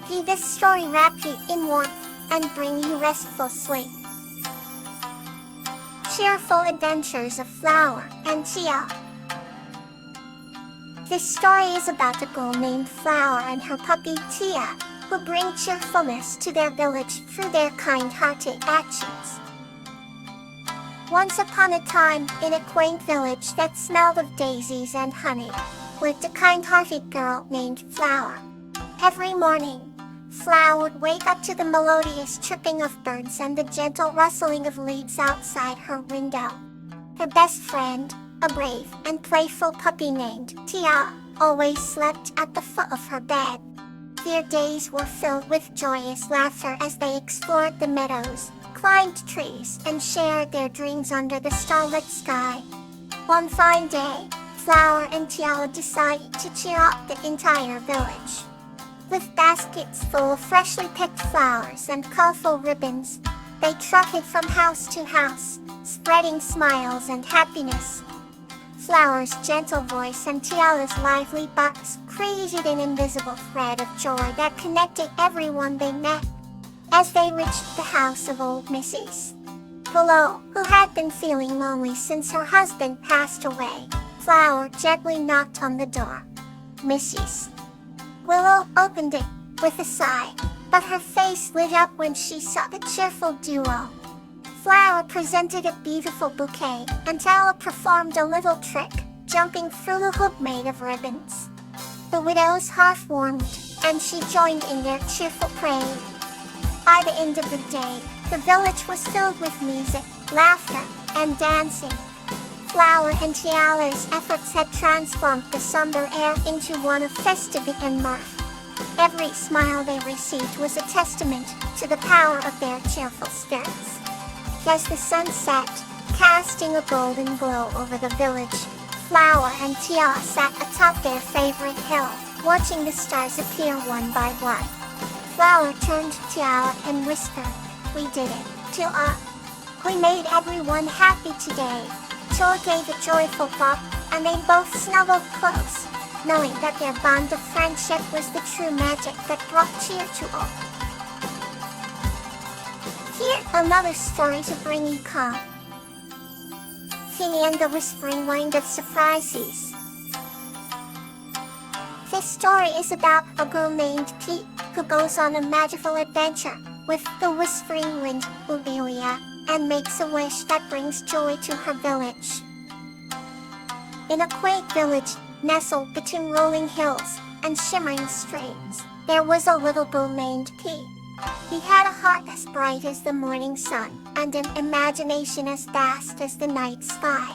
Be this story wrap you in warmth and bring you restful sleep. Cheerful Adventures of Flower and Tia. This story is about a girl named Flower and her puppy Tia, who bring cheerfulness to their village through their kind-hearted actions. Once upon a time, in a quaint village that smelled of daisies and honey, lived a kind-hearted girl named Flower. Every morning, Flower would wake up to the melodious chirping of birds and the gentle rustling of leaves outside her window. Her best friend, a brave and playful puppy named Tia, always slept at the foot of her bed. Their days were filled with joyous laughter as they explored the meadows, climbed trees, and shared their dreams under the starlit sky. One fine day, Flower and Tia decided to cheer up the entire village. With baskets full of freshly picked flowers and colorful ribbons, they trotted from house to house, spreading smiles and happiness. Flower's gentle voice and Tia's lively barks created an invisible thread of joy that connected everyone they met. As they reached the house of old Mrs. Willow, who had been feeling lonely since her husband passed away, Flower gently knocked on the door. Mrs. Willow opened it with a sigh, but her face lit up when she saw the cheerful duo. Flower presented a beautiful bouquet, and Tia performed a little trick, jumping through a hoop made of ribbons. The widow's heart warmed, and she joined in their cheerful parade. By the end of the day, the village was filled with music, laughter, and dancing. Flower and Tia's efforts had transformed the somber air into one of festivity and mirth. Every smile they received was a testament to the power of their cheerful spirits. As the sun set, casting a golden glow over the village, Flower and Tia sat atop their favorite hill, watching the stars appear one by one. Flower turned to Tia and whispered, "We did it, Tia. We made everyone happy today." Tia gave a joyful pop, and they both snuggled close, knowing that their bond of friendship was the true magic that brought cheer to all. Here, another story to bring you calm. Finny and the Whispering Wind of Surprises. This story is about a girl named Pete, who goes on a magical adventure with the Whispering Wind, Lullabies, and makes a wish that brings joy to her village. In a quaint village, nestled between rolling hills and shimmering streams, there was a little boy named Pete. He had a heart as bright as the morning sun, and an imagination as vast as the night sky.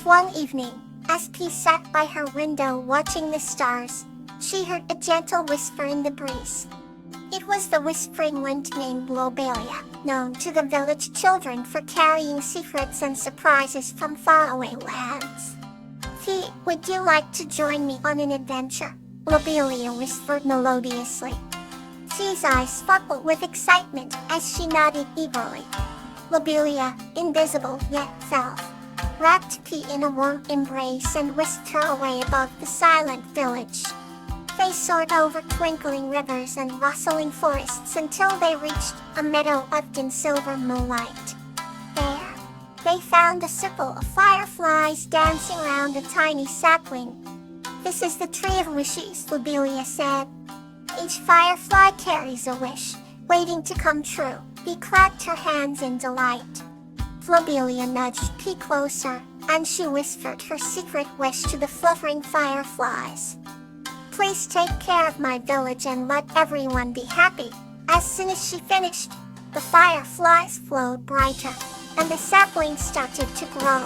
One evening, as Pete sat by her window watching the stars, she heard a gentle whisper in the breeze. It was the whispering wind named Lullabies, known to the village children for carrying secrets and surprises from faraway lands. "Pete, would you like to join me on an adventure?" Lullabies whispered melodiously. Pete's eyes sparkled with excitement as she nodded eagerly. Lullabies, invisible yet felt, wrapped Pete in a warm embrace and whisked her away above the silent village. They soared over twinkling rivers and rustling forests until they reached a meadow wrapped in silver moonlight. There, they found a circle of fireflies dancing around a tiny sapling. "This is the Tree of Wishes," Lullabies said. "Each firefly carries a wish, waiting to come true." He clapped her hands in delight. Lullabies nudged Pete closer, and she whispered her secret wish to the fluttering fireflies. "Please take care of my village and let everyone be happy." As soon as she finished, the fireflies glowed brighter, and the sapling started to grow.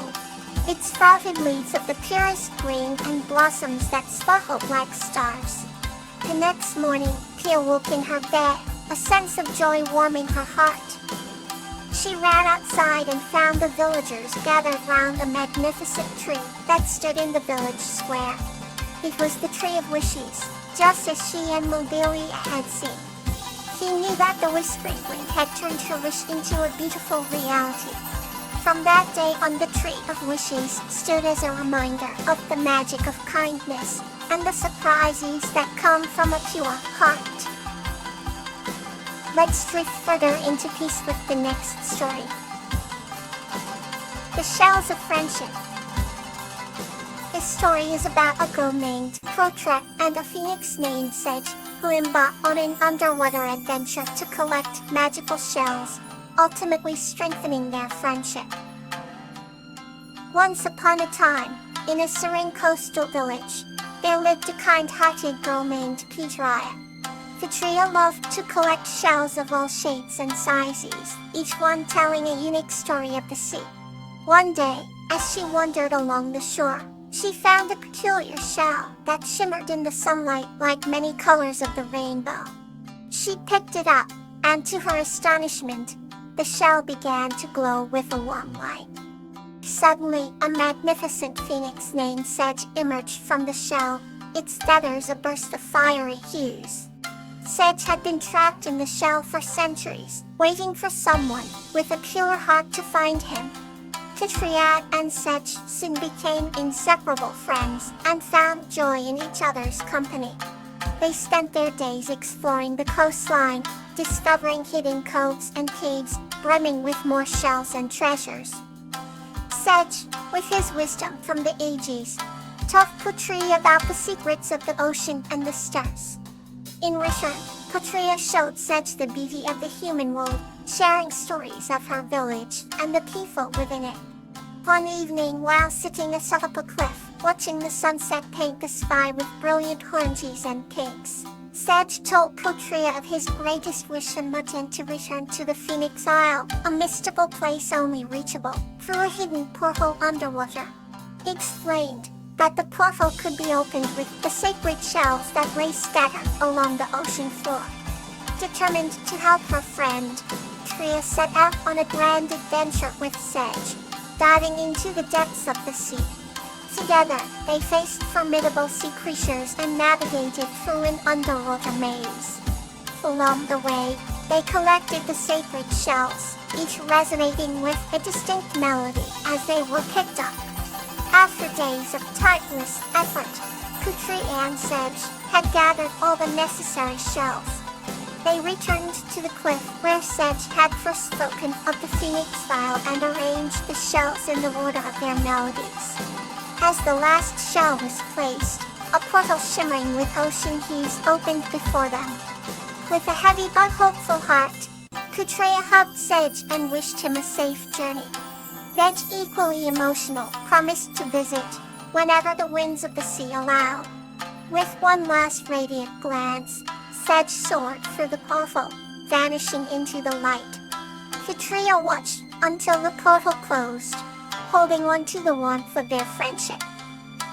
It sprouted leaves of the purest green and blossoms that sparkled like stars. The next morning, Tia woke in her bed, a sense of joy warming her heart. She ran outside and found the villagers gathered round a magnificent tree that stood in the village square. It was the Tree of Wishes, just as she and Lullabies had seen. He knew that the Whispering Wind had turned her wish into a beautiful reality. From that day on, the Tree of Wishes stood as a reminder of the magic of kindness and the surprises that come from a pure heart. Let's drift further into peace with the next story. The Shells of Friendship. This story is about a girl named Protrek and a phoenix named Sedge, who embark on an underwater adventure to collect magical shells, ultimately strengthening their friendship. Once upon a time, in a serene coastal village, there lived a kind-hearted girl named Petria. Petria loved to collect shells of all shapes and sizes, each one telling a unique story of the sea. One day, as she wandered along the shore, she found a peculiar shell that shimmered in the sunlight like many colors of the rainbow. She picked it up, and to her astonishment, the shell began to glow with a warm light. Suddenly, a magnificent phoenix named Sedge emerged from the shell, its feathers a burst of fiery hues. Sedge had been trapped in the shell for centuries, waiting for someone with a pure heart to find him. Petria and Sedge soon became inseparable friends and found joy in each other's company. They spent their days exploring the coastline, discovering hidden coves and caves brimming with more shells and treasures. Sedge, with his wisdom from the ages, taught Petria about the secrets of the ocean and the stars. In return, Petria showed Sedge the beauty of the human world, sharing stories of her village and the people within it. One evening, while sitting atop a cliff, watching the sunset paint the sky with brilliant oranges and pinks, Sedge told Petria of his greatest wish and intent to return to the Phoenix Isle, a mystical place only reachable through a hidden portal underwater. He explained that the portal could be opened with the sacred shells that lay scattered along the ocean floor. Determined to help her friend, Petria set out on a grand adventure with Sedge, diving into the depths of the sea. Together, they faced formidable sea creatures and navigated through an underwater maze. Along the way, they collected the sacred shells, each resonating with a distinct melody as they were picked up. After days of tireless effort, Petria and Sedge had gathered all the necessary shells. They returned to the cliff where Sedge had first spoken of the Phoenix Isle and arranged the shells in the order of their melodies. As the last shell was placed, a portal shimmering with ocean hues opened before them. With a heavy but hopeful heart, Petria hugged Sedge and wished him a safe journey. Sedge, equally emotional, promised to visit whenever the winds of the sea allowed. With one last radiant glance, Sedge soared through the portal, vanishing into the light. Petria watched until the portal closed, holding on to the warmth of their friendship.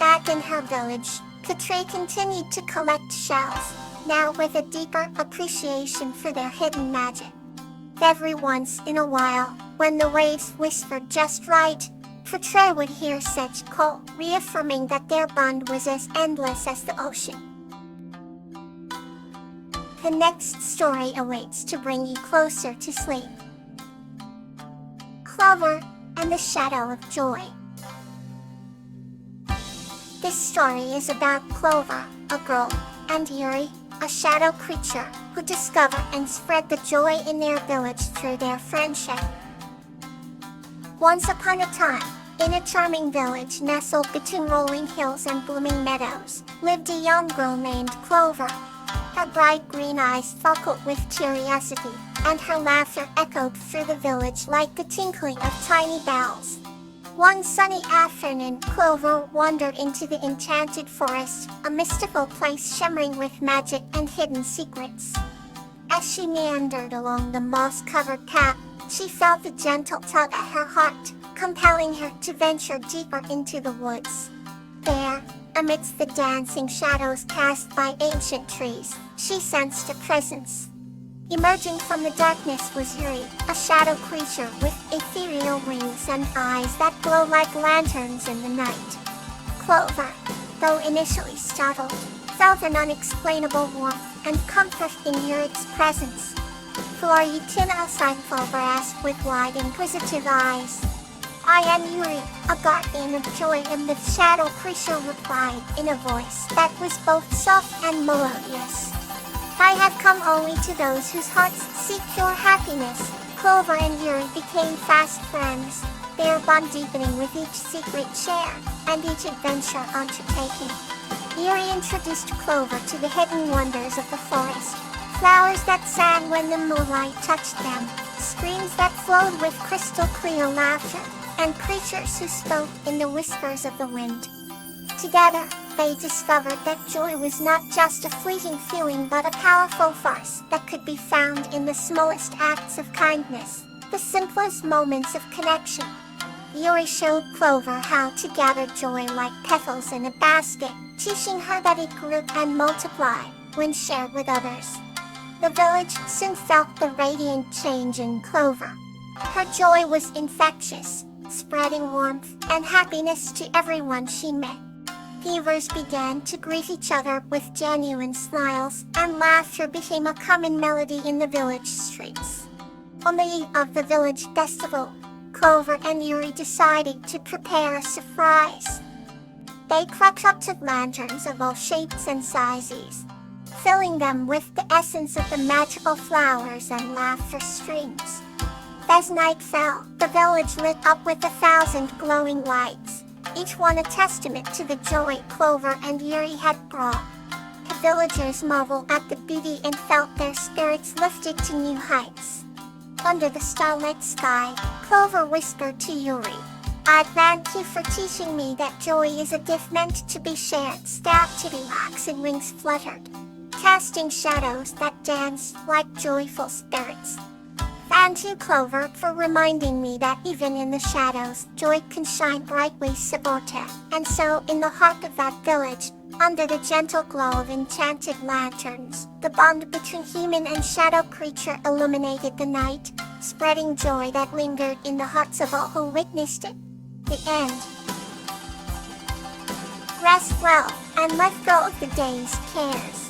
Back in her village, Petria continued to collect shells, now with a deeper appreciation for their hidden magic. Every once in a while, when the waves whispered just right, Petria would hear Sedge call, reaffirming that their bond was as endless as the ocean. The next story awaits to bring you closer to sleep. Clover and the Shadow of Joy. This story is about Clover, a girl, and Yuri, a shadow creature, who discover and spread the joy in their village through their friendship. Once upon a time, in a charming village nestled between rolling hills and blooming meadows, lived a young girl named Clover. Her bright green eyes sparkled with curiosity, and her laughter echoed through the village like the tinkling of tiny bells. One sunny afternoon, Clover wandered into the enchanted forest, a mystical place shimmering with magic and hidden secrets. As she meandered along the moss-covered path, she felt a gentle tug at her heart, compelling her to venture deeper into the woods. There, amidst the dancing shadows cast by ancient trees, she sensed a presence. Emerging from the darkness was Yuri, a shadow creature with ethereal wings and eyes that glow like lanterns in the night. Clover, though initially startled, felt an unexplainable warmth and comfort in Yuri's presence. "Who are you, outside?" Clover asked with wide, inquisitive eyes. "I am Yuri, a guardian of joy," and the shadow creature replied in a voice that was both soft and melodious. I have come only to those whose hearts seek pure happiness. Clover and Yuri became fast friends, their bond deepening with each secret share and each adventure undertaken. Yuri introduced Clover to the hidden wonders of the forest. Flowers that sang when the moonlight touched them, streams that flowed with crystal clear laughter, and creatures who spoke in the whispers of the wind. Together, they discovered that joy was not just a fleeting feeling but a powerful force that could be found in the smallest acts of kindness, the simplest moments of connection. Yuri showed Clover how to gather joy like petals in a basket, teaching her that it grew and multiplied when shared with others. The village soon felt the radiant change in Clover. Her joy was infectious, spreading warmth and happiness to everyone she met. Neighbors began to greet each other with genuine smiles, and laughter became a common melody in the village streets. On the eve of the village festival, Clover and Yuri decided to prepare a surprise. They concocted lanterns of all shapes and sizes, filling them with the essence of the magical flowers and laughter streams. As night fell, the village lit up with 1,000 glowing lights, each one a testament to the joy Clover and Yuri had brought. The villagers marveled at the beauty and felt their spirits lifted to new heights. Under the starlit sky, Clover whispered to Yuri, "I thank you for teaching me that joy is a gift meant to be shared." Stabbed to relax and wings fluttered, casting shadows that danced like joyful spirits. Thank you, Clover, for reminding me that even in the shadows, joy can shine brightly. Saborta. And so, in the heart of that village, under the gentle glow of enchanted lanterns, the bond between human and shadow creature illuminated the night, spreading joy that lingered in the hearts of all who witnessed it. The end. Rest well, and let go of the day's cares.